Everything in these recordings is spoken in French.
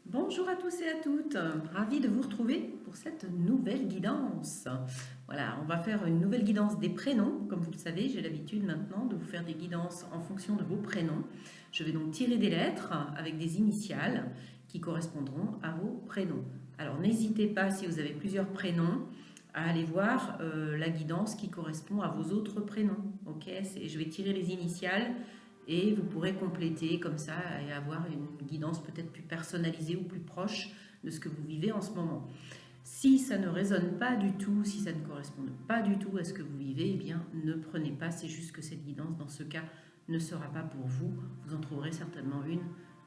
Bonjour à tous et à toutes, ravi de vous retrouver pour cette nouvelle guidance. Voilà, on va faire une nouvelle guidance des prénoms. Comme vous le savez, j'ai l'habitude maintenant de vous faire des guidances en fonction de vos prénoms. Je vais donc tirer des lettres avec des initiales qui correspondront à vos prénoms. Alors n'hésitez pas, si vous avez plusieurs prénoms, à aller voir la guidance qui correspond à vos autres prénoms. Ok, je vais tirer les initiales et vous pourrez compléter comme ça et avoir une guidance peut-être plus personnalisée ou plus proche de ce que vous vivez en ce moment. Si ça ne résonne pas du tout, si ça ne correspond pas du tout à ce que vous vivez, eh bien ne prenez pas, c'est juste que cette guidance dans ce cas ne sera pas pour vous. Vous en trouverez certainement une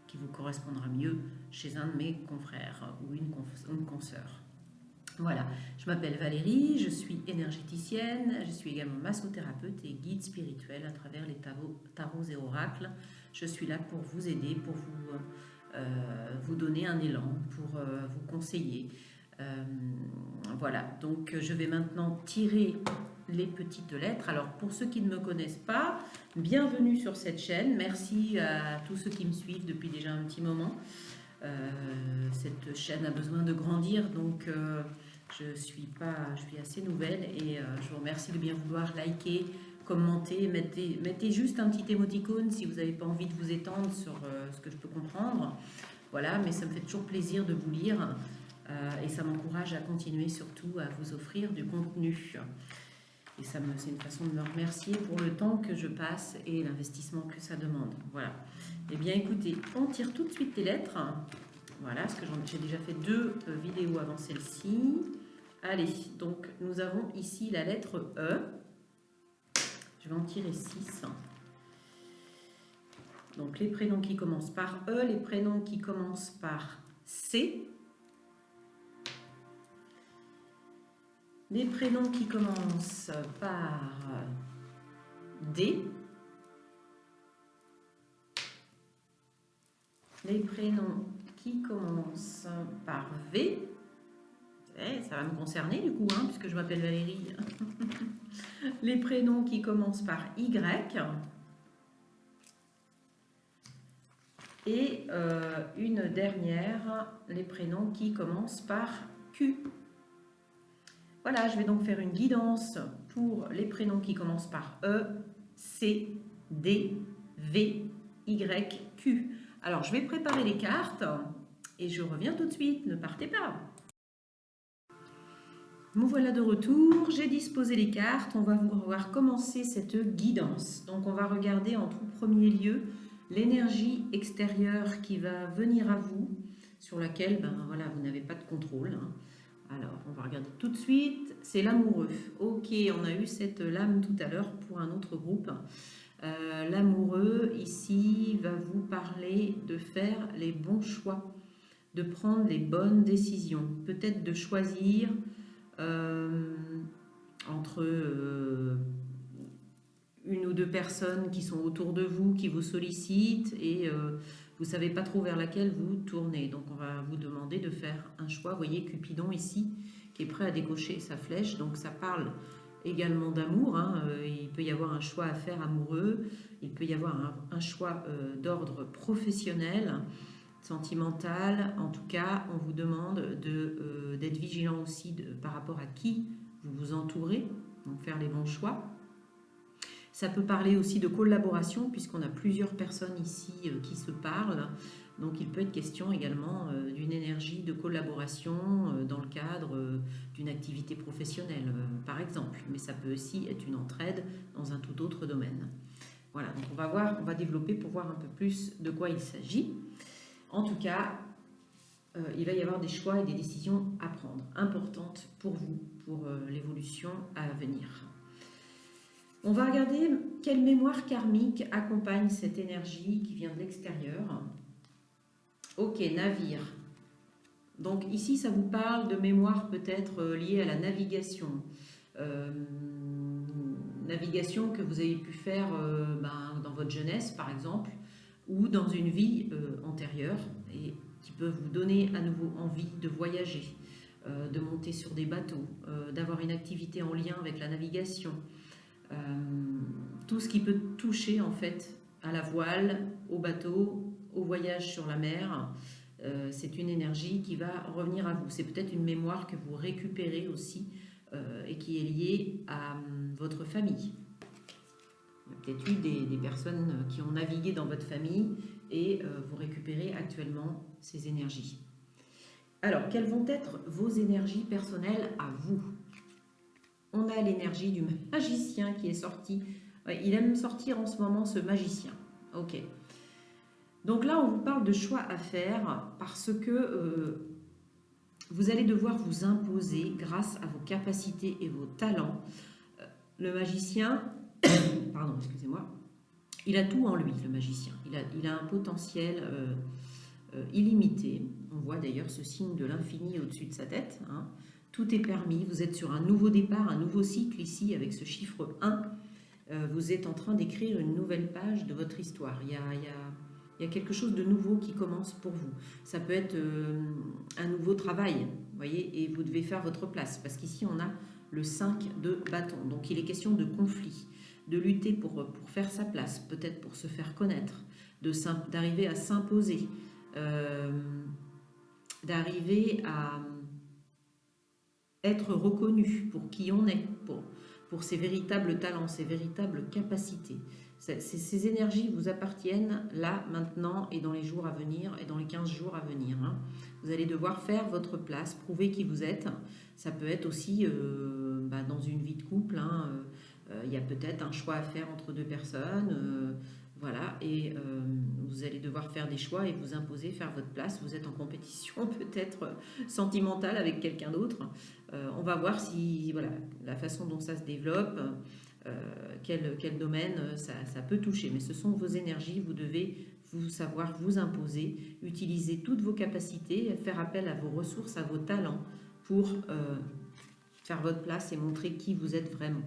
qui vous correspondra mieux chez un de mes confrères ou une consoeur. Voilà, je m'appelle Valérie, je suis énergéticienne, je suis également massothérapeute et guide spirituel à travers les tarots et oracles. Je suis là pour vous aider, pour vous donner un élan, pour vous conseiller. Voilà, donc je vais maintenant tirer les petites lettres. Alors pour ceux qui ne me connaissent pas, bienvenue sur cette chaîne. Merci à tous ceux qui me suivent depuis déjà un petit moment. Cette chaîne a besoin de grandir, donc je suis assez nouvelle et je vous remercie de bien vouloir liker, commenter, mettez juste un petit émoticône si vous n'avez pas envie de vous étendre sur ce que je peux comprendre. Voilà, mais ça me fait toujours plaisir de vous lire et ça m'encourage à continuer surtout à vous offrir du contenu. Et c'est une façon de me remercier pour le temps que je passe et l'investissement que ça demande. Voilà. Eh bien écoutez, on tire tout de suite les lettres. Voilà, parce que j'ai déjà fait deux vidéos avant celle-ci. Allez, donc nous avons ici la lettre E. Je vais en tirer 6. Donc les prénoms qui commencent par E, les prénoms qui commencent par C, les prénoms qui commencent par D, les prénoms qui commencent par V. Ça va me concerner du coup, puisque je m'appelle Valérie. Les prénoms qui commencent par Y. Et une dernière, les prénoms qui commencent par Q. Voilà, je vais donc faire une guidance pour les prénoms qui commencent par E, C, D, V, Y, Q. Alors, je vais préparer les cartes et je reviens tout de suite, ne partez pas. Me voilà de retour, j'ai disposé les cartes, on va voir commencer cette guidance. Donc, on va regarder en tout premier lieu l'énergie extérieure qui va venir à vous, sur laquelle voilà, vous n'avez pas de contrôle. Alors, on va regarder tout de suite. C'est l'amoureux. Ok, on a eu cette lame tout à l'heure pour un autre groupe. L'amoureux, ici, va vous parler de faire les bons choix, de prendre les bonnes décisions. Peut-être de choisir entre une ou deux personnes qui sont autour de vous, qui vous sollicitent et vous ne savez pas trop vers laquelle vous tournez. Donc on va vous demander de faire un choix. Vous voyez Cupidon ici qui est prêt à décocher sa flèche. Donc ça parle également d'amour. Il peut y avoir un choix à faire amoureux. Il peut y avoir un choix d'ordre professionnel, sentimental. En tout cas, on vous demande d'être vigilant aussi par rapport à qui vous vous entourez. Donc faire les bons choix. Ça peut parler aussi de collaboration, puisqu'on a plusieurs personnes ici qui se parlent. Donc il peut être question également d'une énergie de collaboration dans le cadre d'une activité professionnelle, par exemple. Mais ça peut aussi être une entraide dans un tout autre domaine. Voilà, donc on va développer pour voir un peu plus de quoi il s'agit. En tout cas, il va y avoir des choix et des décisions à prendre, importantes pour vous, pour l'évolution à venir. On va regarder quelle mémoire karmique accompagne cette énergie qui vient de l'extérieur. Ok, navire. Donc ici, ça vous parle de mémoire peut-être liée à la navigation. Navigation que vous avez pu faire dans votre jeunesse, par exemple, ou dans une vie antérieure, et qui peut vous donner à nouveau envie de voyager, de monter sur des bateaux, d'avoir une activité en lien avec la navigation. Tout ce qui peut toucher en fait à la voile, au bateau, au voyage sur la mer, C'est une énergie qui va revenir à vous. C'est peut-être une mémoire que vous récupérez aussi et qui est liée à votre famille. Il y a peut-être eu des personnes qui ont navigué dans votre famille et vous récupérez actuellement ces énergies. Alors, quelles vont être vos énergies personnelles à vous? On a l'énergie du magicien qui est sorti. Ouais, il aime sortir en ce moment, ce magicien. Ok. Donc là, on vous parle de choix à faire parce que vous allez devoir vous imposer grâce à vos capacités et vos talents. Le magicien, pardon, excusez-moi, il a tout en lui, le magicien. Il a un potentiel illimité. On voit d'ailleurs ce signe de l'infini au-dessus de sa tête. Hein. Tout est permis. Vous êtes sur un nouveau départ, un nouveau cycle ici avec ce chiffre 1. Vous êtes en train d'écrire une nouvelle page de votre histoire. Il y a quelque chose de nouveau qui commence pour vous. Ça peut être un nouveau travail, vous voyez, et vous devez faire votre place. Parce qu'ici, on a le 5 de bâton. Donc, il est question de conflit, de lutter pour faire sa place, peut-être pour se faire connaître, d'arriver à s'imposer, d'arriver à être reconnu pour qui on est, pour ses véritables talents, ses véritables capacités. Ces énergies vous appartiennent là, maintenant et dans les jours à venir et dans les 15 jours à venir. Hein. Vous allez devoir faire votre place, prouver qui vous êtes. Ça peut être aussi dans une vie de couple. Hein, il y a peut-être un choix à faire entre deux personnes. Voilà, et vous allez devoir faire des choix et vous imposer, faire votre place. Vous êtes en compétition peut-être sentimentale avec quelqu'un d'autre. On va voir si voilà, la façon dont ça se développe, quel domaine ça peut toucher. Mais ce sont vos énergies, vous devez savoir vous imposer, utiliser toutes vos capacités, faire appel à vos ressources, à vos talents pour faire votre place et montrer qui vous êtes vraiment.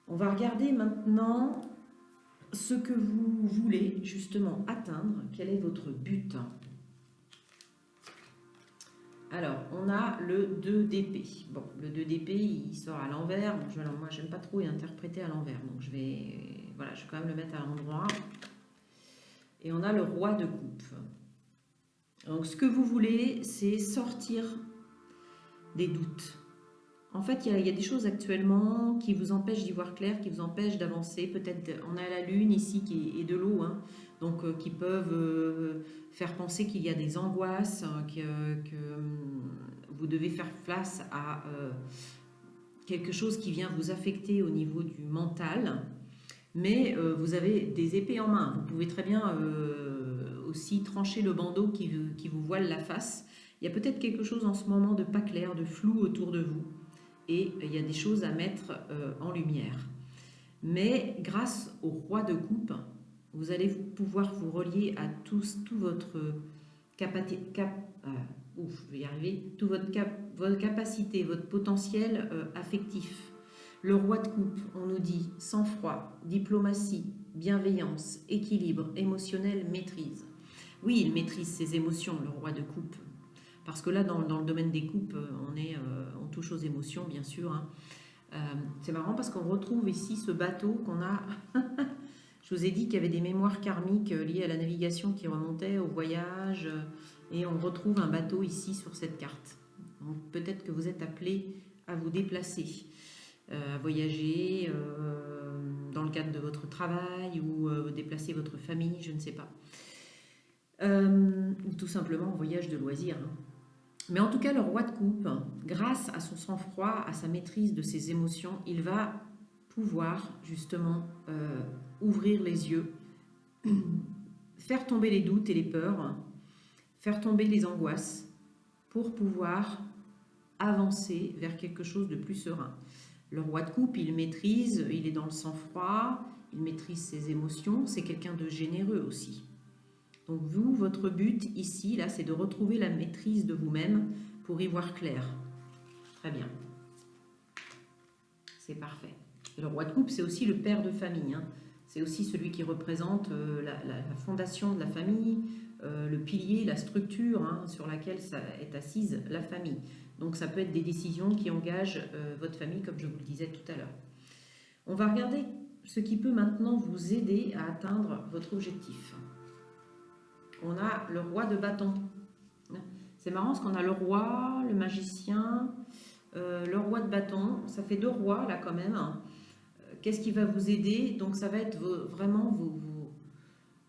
On va regarder maintenant ce que vous voulez justement atteindre, quel est votre but. Alors, on a le 2 d'épée. Bon, le 2 d'épée, il sort à l'envers. Bon, moi, j'aime pas trop y interpréter à l'envers. Donc, je vais quand même le mettre à l'endroit. Et on a le roi de coupe. Donc, ce que vous voulez, c'est sortir des doutes. En fait, il y a des choses actuellement qui vous empêchent d'y voir clair, qui vous empêchent d'avancer. Peut-être, on a la lune ici qui est de l'eau, hein, donc qui peuvent faire penser qu'il y a des angoisses, que vous devez faire face à quelque chose qui vient vous affecter au niveau du mental. Mais vous avez des épées en main. Vous pouvez très bien aussi trancher le bandeau qui vous voile la face. Il y a peut-être quelque chose en ce moment de pas clair, de flou autour de vous. Et il y a des choses à mettre en lumière. Mais grâce au roi de coupe, vous allez pouvoir vous relier à tout votre votre capacité, votre potentiel affectif. Le roi de coupe, on nous dit sang-froid, diplomatie, bienveillance, équilibre, émotionnel, maîtrise. Oui, il maîtrise ses émotions, le roi de coupe. Parce que là, dans le domaine des coupes, on touche aux émotions, bien sûr. Hein. C'est marrant parce qu'on retrouve ici ce bateau qu'on a... Je vous ai dit qu'il y avait des mémoires karmiques liées à la navigation qui remontaient au voyage. Et on retrouve un bateau ici sur cette carte. Donc peut-être que vous êtes appelé à vous déplacer, à voyager dans le cadre de votre travail ou déplacer votre famille, je ne sais pas. Ou tout simplement en voyage de loisirs. Hein. Mais en tout cas, le roi de coupe, grâce à son sang-froid, à sa maîtrise de ses émotions, il va pouvoir justement ouvrir les yeux, faire tomber les doutes et les peurs, faire tomber les angoisses pour pouvoir avancer vers quelque chose de plus serein. Le roi de coupe, il maîtrise, il est dans le sang-froid, il maîtrise ses émotions, c'est quelqu'un de généreux aussi. Donc vous, votre but ici, là, c'est de retrouver la maîtrise de vous-même pour y voir clair. Très bien. C'est parfait. Et le roi de coupe, c'est aussi le père de famille. Hein. C'est aussi celui qui représente la fondation de la famille, le pilier, la structure hein, sur laquelle est assise la famille. Donc ça peut être des décisions qui engagent votre famille, comme je vous le disais tout à l'heure. On va regarder ce qui peut maintenant vous aider à atteindre votre objectif. on a le roi de bâton. C'est marrant parce qu'on a le roi, le magicien, le roi de bâton. Ça fait 2 rois là quand même. Qu'est-ce qui va vous aider? Donc ça va être vraiment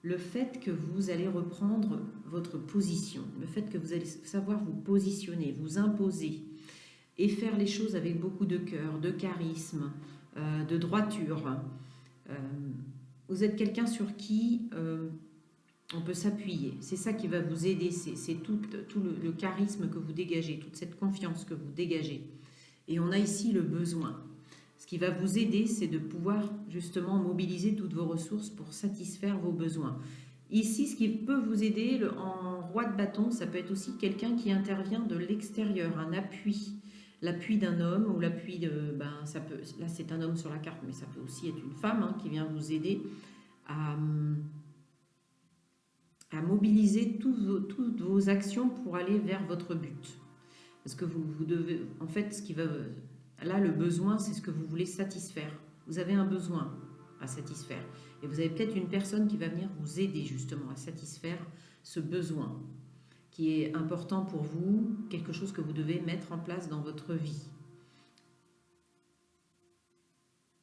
le fait que vous allez reprendre votre position, le fait que vous allez savoir vous positionner, vous imposer et faire les choses avec beaucoup de cœur, de charisme, de droiture. Vous êtes quelqu'un sur qui on peut s'appuyer. C'est ça qui va vous aider, c'est tout le charisme que vous dégagez, toute cette confiance que vous dégagez. Et on a ici le besoin. Ce qui va vous aider, c'est de pouvoir justement mobiliser toutes vos ressources pour satisfaire vos besoins. Ici, ce qui peut vous aider en roi de bâton, ça peut être aussi quelqu'un qui intervient de l'extérieur, un appui. L'appui d'un homme ou l'appui de... ça peut, là, c'est un homme sur la carte, mais ça peut aussi être une femme qui vient vous aider à mobiliser toutes vos actions pour aller vers votre but. Parce que vous devez... En fait, ce qui va... Là, le besoin, c'est ce que vous voulez satisfaire. Vous avez un besoin à satisfaire. Et vous avez peut-être une personne qui va venir vous aider justement à satisfaire ce besoin qui est important pour vous, quelque chose que vous devez mettre en place dans votre vie.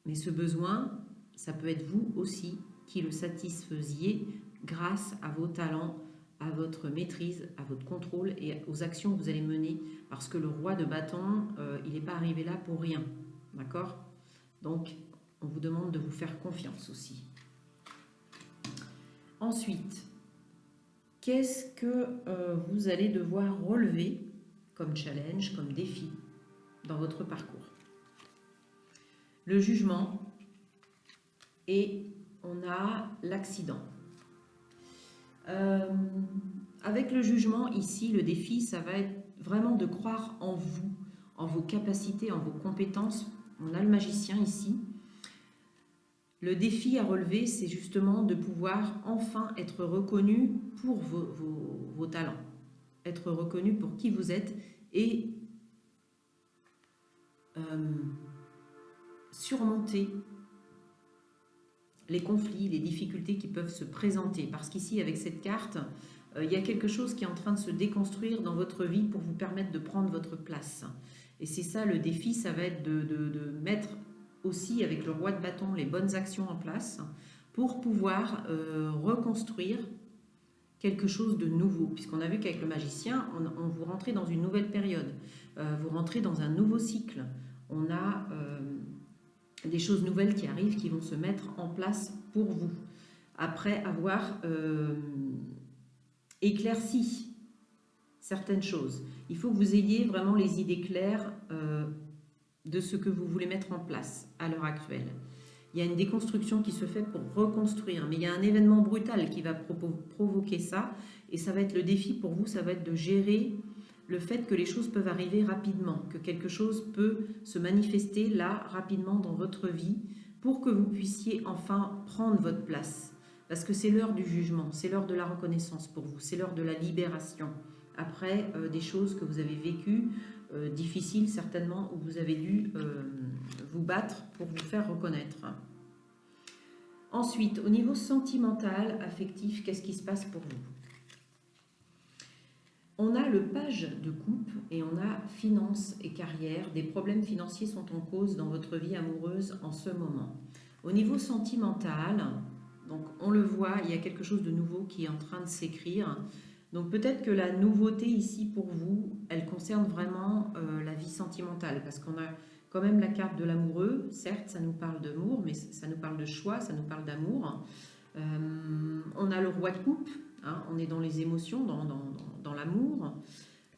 Mais ce besoin, ça peut être vous aussi qui le satisfaisiez grâce à vos talents, à votre maîtrise, à votre contrôle et aux actions que vous allez mener. Parce que le roi de bâton, il n'est pas arrivé là pour rien. D'accord? Donc, on vous demande de vous faire confiance aussi. Ensuite, qu'est-ce que vous allez devoir relever comme challenge, comme défi dans votre parcours? Le jugement et on a l'accident. Avec le jugement, ici, le défi, ça va être vraiment de croire en vous, en vos capacités, en vos compétences. On a le magicien ici. Le défi à relever, c'est justement de pouvoir enfin être reconnu pour vos talents, être reconnu pour qui vous êtes et surmonter les conflits, les difficultés qui peuvent se présenter. Parce qu'ici, avec cette carte, il y a quelque chose qui est en train de se déconstruire dans votre vie pour vous permettre de prendre votre place. Et c'est ça le défi, ça va être de mettre aussi avec le roi de bâton les bonnes actions en place pour pouvoir reconstruire quelque chose de nouveau. Puisqu'on a vu qu'avec le magicien, on vous rentrez dans une nouvelle période, vous rentrez dans un nouveau cycle. On a des choses nouvelles qui arrivent, qui vont se mettre en place pour vous. Après avoir éclairci certaines choses. Il faut que vous ayez vraiment les idées claires de ce que vous voulez mettre en place à l'heure actuelle. Il y a une déconstruction qui se fait pour reconstruire, mais il y a un événement brutal qui va provoquer ça, et ça va être le défi pour vous, ça va être de gérer le fait que les choses peuvent arriver rapidement, que quelque chose peut se manifester là, rapidement dans votre vie, pour que vous puissiez enfin prendre votre place. Parce que c'est l'heure du jugement, c'est l'heure de la reconnaissance pour vous, c'est l'heure de la libération. Après des choses que vous avez vécues, difficiles certainement, où vous avez dû vous battre pour vous faire reconnaître. Ensuite, au niveau sentimental, affectif, qu'est-ce qui se passe pour vous? On a le page de coupe et on a finances et carrière. Des problèmes financiers sont en cause dans votre vie amoureuse en ce moment. Au niveau sentimental, donc on le voit, il y a quelque chose de nouveau qui est en train de s'écrire. Donc peut-être que la nouveauté ici pour vous, elle concerne vraiment la vie sentimentale, parce qu'on a quand même la carte de l'amoureux. Certes, ça nous parle d'amour, mais ça nous parle de choix, ça nous parle d'amour. On a le roi de coupe, hein, on est dans les émotions, dans l'amour.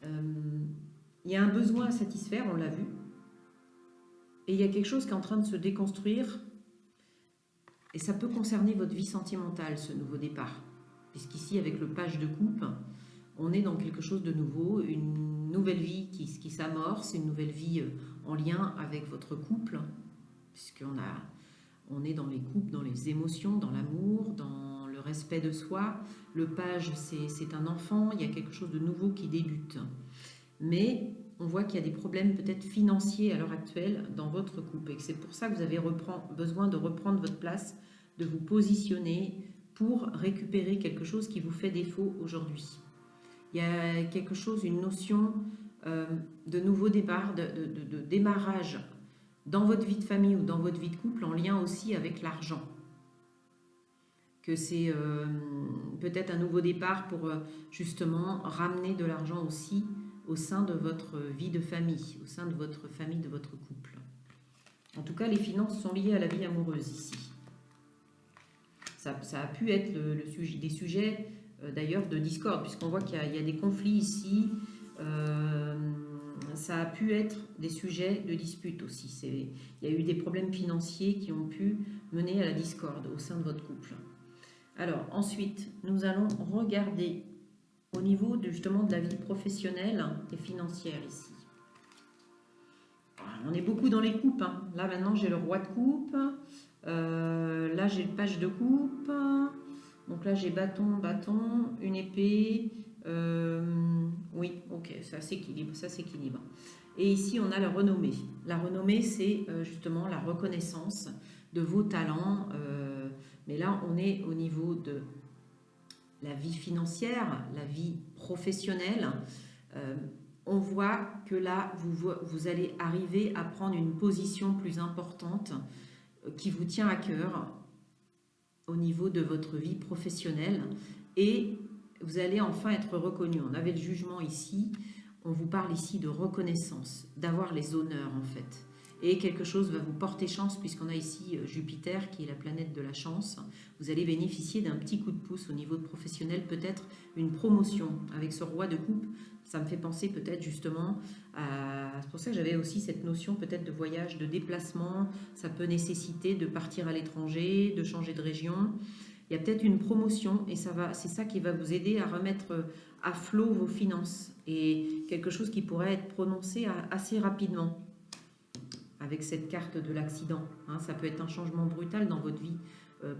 Il y a un besoin à satisfaire, on l'a vu. Et il y a quelque chose qui est en train de se déconstruire. Et ça peut concerner votre vie sentimentale, ce nouveau départ. Puisqu'ici, avec le page de coupe, on est dans quelque chose de nouveau, une nouvelle vie qui s'amorce, une nouvelle vie en lien avec votre couple, puisqu'on est dans les couples, dans les émotions, dans l'amour, dans le respect de soi. Le page, c'est un enfant, il y a quelque chose de nouveau qui débute. Mais on voit qu'il y a des problèmes peut-être financiers à l'heure actuelle dans votre couple et que c'est pour ça que vous avez besoin de reprendre votre place, de vous positionner pour récupérer quelque chose qui vous fait défaut aujourd'hui. Il y a quelque chose, une notion de nouveau départ, de démarrage dans votre vie de famille ou dans votre vie de couple en lien aussi avec l'argent. Que c'est peut-être un nouveau départ pour justement ramener de l'argent aussi au sein de votre vie de famille, au sein de votre famille, de votre couple. En tout cas, les finances sont liées à la vie amoureuse ici. Ça a pu être des sujets d'ailleurs de discorde, puisqu'on voit qu'il y a des conflits ici. Ça a pu être des sujets de dispute aussi. Il y a eu des problèmes financiers qui ont pu mener à la discorde au sein de votre couple. Alors ensuite, nous allons regarder au niveau justement de la vie professionnelle et financière ici. On est beaucoup dans les coupes. Hein. Là maintenant j'ai le roi de coupe. Là j'ai le page de coupe. Donc là j'ai bâton, une épée. Oui, ok, ça s'équilibre, Et ici on a la renommée. La renommée c'est justement la reconnaissance de vos talents. Mais là on est au niveau de la vie financière, la vie professionnelle. On voit que là, vous allez arriver à prendre une position plus importante qui vous tient à cœur au niveau de votre vie professionnelle et vous allez enfin être reconnu. On avait le jugement ici, on vous parle ici de reconnaissance, d'avoir les honneurs en fait. Et quelque chose va vous porter chance puisqu'on a ici Jupiter qui est la planète de la chance. Vous allez bénéficier d'un petit coup de pouce au niveau professionnel, peut-être une promotion avec ce roi de coupe. Ça me fait penser peut-être justement à... C'est pour ça que j'avais aussi cette notion peut-être de voyage, de déplacement. Ça peut nécessiter de partir à l'étranger, de changer de région. Il y a peut-être une promotion et c'est ça qui va vous aider à remettre à flot vos finances. Et quelque chose qui pourrait être prononcé assez rapidement avec cette carte de l'accident. Hein, ça peut être un changement brutal dans votre vie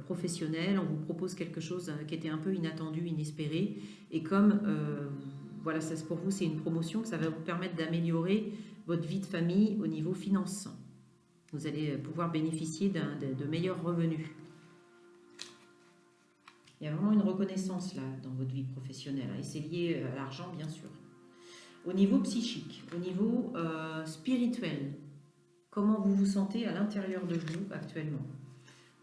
professionnelle. On vous propose quelque chose qui était un peu inattendu, inespéré. Et comme... voilà, ça, pour vous, c'est une promotion, ça va vous permettre d'améliorer votre vie de famille au niveau finance. Vous allez pouvoir bénéficier de meilleurs revenus. Il y a vraiment une reconnaissance là dans votre vie professionnelle et c'est lié à l'argent, bien sûr. Au niveau psychique, au niveau spirituel, comment vous vous sentez à l'intérieur de vous actuellement?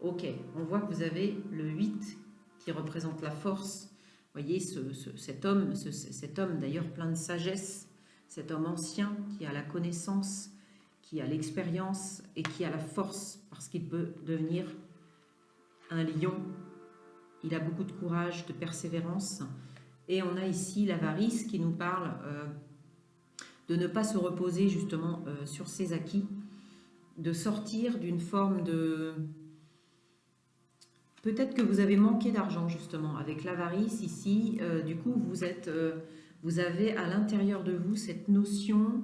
Ok, on voit que vous avez le 8 qui représente la force. Vous voyez cet homme d'ailleurs plein de sagesse, cet homme ancien qui a la connaissance, qui a l'expérience et qui a la force parce qu'il peut devenir un lion. Il a beaucoup de courage, de persévérance. Et on a ici l'avarice qui nous parle de ne pas se reposer justement sur ses acquis, de sortir d'une forme de... Peut-être que vous avez manqué d'argent justement avec l'avarice ici. Du coup, vous avez à l'intérieur de vous cette notion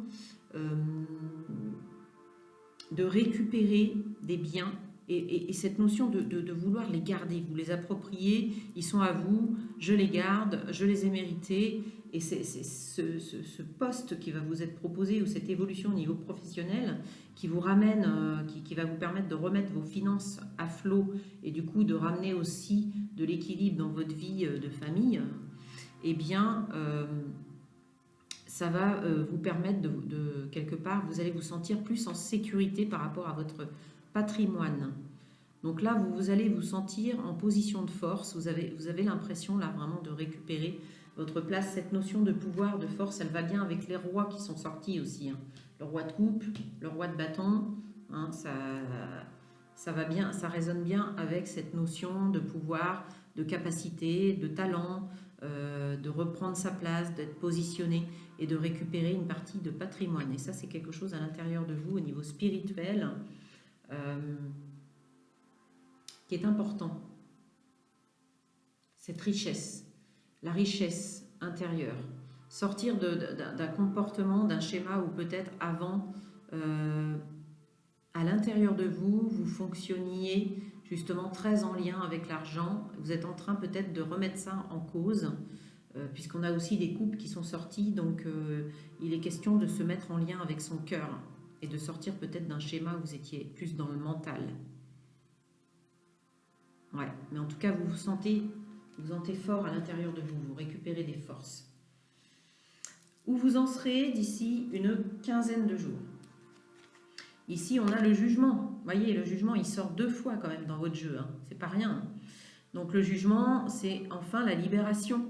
de récupérer des biens et cette notion de vouloir les garder. Vous les appropriez, ils sont à vous, je les garde, je les ai mérités. Et c'est ce poste qui va vous être proposé ou cette évolution au niveau professionnel qui vous ramène, qui va vous permettre de remettre vos finances à flot et du coup de ramener aussi de l'équilibre dans votre vie de famille, eh bien, ça va vous permettre de quelque part, vous allez vous sentir plus en sécurité par rapport à votre patrimoine. Donc là, vous allez vous sentir en position de force, vous avez l'impression là vraiment de récupérer votre place. Cette notion de pouvoir, de force, elle va bien avec les rois qui sont sortis aussi. Hein. Le roi de coupe, le roi de bâton, hein, ça va bien, ça résonne bien avec cette notion de pouvoir, de capacité, de talent, de reprendre sa place, d'être positionné et de récupérer une partie de patrimoine. Et ça, c'est quelque chose à l'intérieur de vous au niveau spirituel qui est important. Cette richesse. La richesse intérieure, sortir d'un comportement, d'un schéma où peut-être avant, à l'intérieur de vous, vous fonctionniez justement très en lien avec l'argent. Vous êtes en train peut-être de remettre ça en cause, puisqu'on a aussi des couples qui sont sortis, donc il est question de se mettre en lien avec son cœur et de sortir peut-être d'un schéma où vous étiez plus dans le mental. Ouais, mais en tout cas, vous vous sentez fort à l'intérieur de vous, vous récupérez des forces. Où vous en serez d'ici une quinzaine de jours. Ici, on a le jugement. Vous voyez, le jugement, il sort 2 fois quand même dans votre jeu. Hein. C'est pas rien. Donc le jugement, c'est enfin la libération.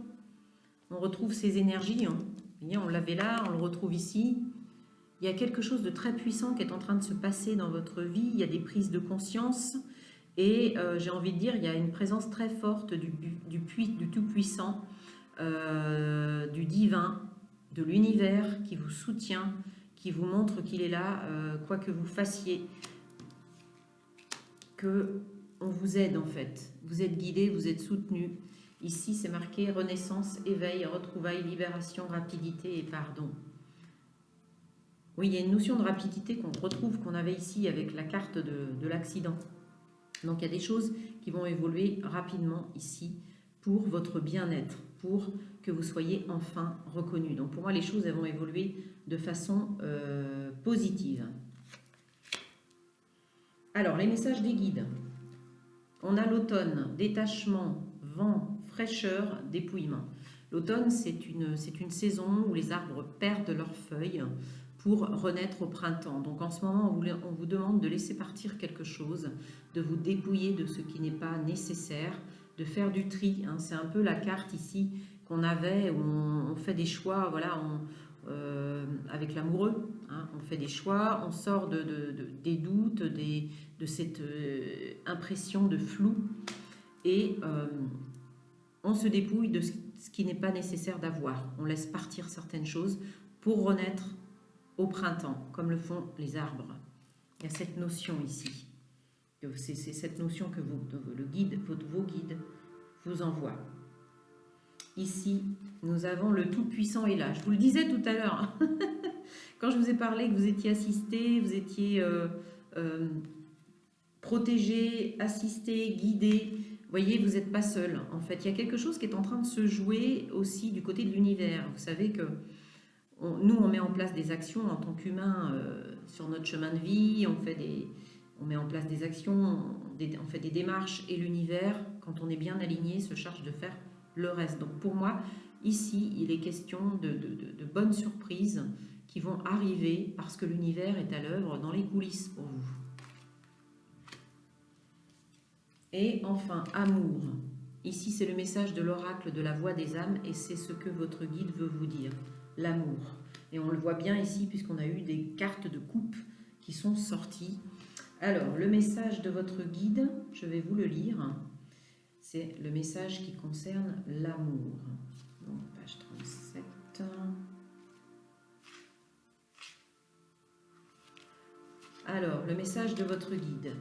On retrouve ses énergies. Hein. Vous voyez, on l'avait là, on le retrouve ici. Il y a quelque chose de très puissant qui est en train de se passer dans votre vie. Il y a des prises de conscience. Et j'ai envie de dire, il y a une présence très forte du Tout-Puissant, du divin, de l'univers qui vous soutient, qui vous montre qu'il est là, quoi que vous fassiez, que on vous aide en fait. Vous êtes guidé, vous êtes soutenu. Ici, c'est marqué renaissance, éveil, retrouvailles, libération, rapidité et pardon. Oui, il y a une notion de rapidité qu'on retrouve, qu'on avait ici avec la carte de l'accident. Donc, il y a des choses qui vont évoluer rapidement ici pour votre bien-être, pour que vous soyez enfin reconnu. Donc, pour moi, les choses elles vont évoluer de façon positive. Alors, les messages des guides. On a l'automne, détachement, vent, fraîcheur, dépouillement. L'automne, c'est une saison où les arbres perdent leurs feuilles pour renaître au printemps. Donc en ce moment, on vous demande de laisser partir quelque chose, de vous dépouiller de ce qui n'est pas nécessaire, de faire du tri. Hein. C'est un peu la carte ici qu'on avait où on fait des choix, voilà, avec l'amoureux. Hein. On fait des choix, on sort des doutes, de cette impression de flou et on se dépouille de ce qui n'est pas nécessaire d'avoir. On laisse partir certaines choses pour renaître au printemps, comme le font les arbres. Il y a cette notion ici. C'est cette notion que vos guides vous envoient. Ici, nous avons le Tout-Puissant est là. Je vous le disais tout à l'heure, hein. Quand je vous ai parlé que vous étiez assisté, vous étiez protégé, assisté, guidé, vous voyez, vous n'êtes pas seul. En fait, il y a quelque chose qui est en train de se jouer aussi du côté de l'univers. Vous savez que nous, on met en place des actions en tant qu'humains sur notre chemin de vie, on met en place des actions, on fait des démarches, et l'univers, quand on est bien aligné, se charge de faire le reste. Donc pour moi, ici, il est question de bonnes surprises qui vont arriver parce que l'univers est à l'œuvre dans les coulisses pour vous. Et enfin, amour. Ici, c'est le message de l'oracle de la voix des âmes et c'est ce que votre guide veut vous dire, l'amour. Et on le voit bien ici puisqu'on a eu des cartes de coupe qui sont sorties. Alors, le message de votre guide, je vais vous le lire. C'est le message qui concerne l'amour. Donc, page 37. Alors, le message de votre guide.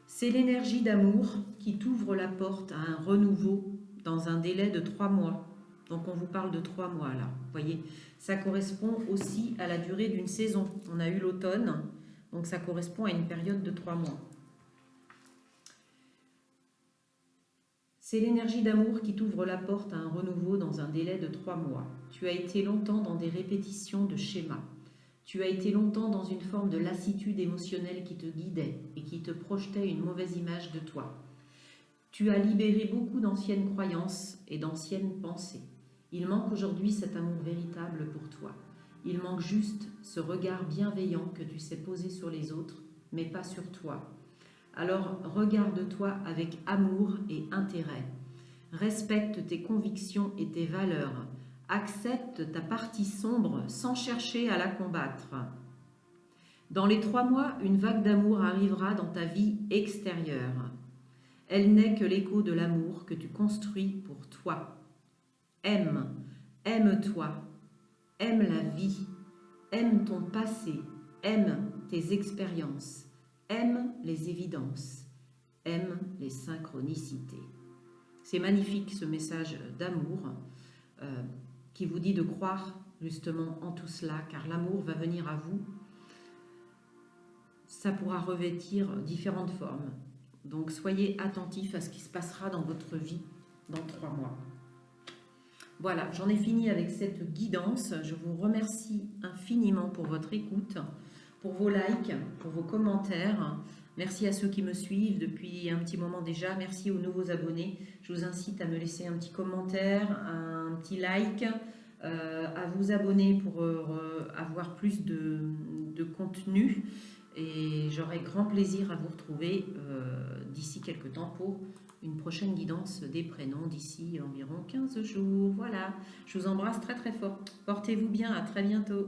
C'est l'énergie d'amour qui t'ouvre la porte à un renouveau dans un délai de 3 mois. Donc, on vous parle de 3 mois là. Vous voyez, ça correspond aussi à la durée d'une saison. On a eu l'automne, donc ça correspond à une période de 3 mois. C'est l'énergie d'amour qui t'ouvre la porte à un renouveau dans un délai de 3 mois. Tu as été longtemps dans des répétitions de schémas. Tu as été longtemps dans une forme de lassitude émotionnelle qui te guidait et qui te projetait une mauvaise image de toi. Tu as libéré beaucoup d'anciennes croyances et d'anciennes pensées. Il manque aujourd'hui cet amour véritable pour toi. Il manque juste ce regard bienveillant que tu sais poser sur les autres, mais pas sur toi. Alors regarde-toi avec amour et intérêt. Respecte tes convictions et tes valeurs. Accepte ta partie sombre sans chercher à la combattre. Dans les 3 mois, une vague d'amour arrivera dans ta vie extérieure. Elle n'est que l'écho de l'amour que tu construis pour toi. Aime-toi, aime la vie, aime ton passé, aime tes expériences, aime les évidences, aime les synchronicités. C'est magnifique ce message d'amour qui vous dit de croire justement en tout cela, car l'amour va venir à vous. Ça pourra revêtir différentes formes. Donc soyez attentifs à ce qui se passera dans votre vie dans 3 mois. Voilà, j'en ai fini avec cette guidance. Je vous remercie infiniment pour votre écoute, pour vos likes, pour vos commentaires. Merci à ceux qui me suivent depuis un petit moment déjà. Merci aux nouveaux abonnés. Je vous incite à me laisser un petit commentaire, un petit like, à vous abonner pour avoir plus de contenu. Et j'aurai grand plaisir à vous retrouver d'ici quelques temps pour une prochaine guidance des prénoms d'ici environ 15 jours. Voilà, je vous embrasse très très fort. Portez-vous bien, à très bientôt.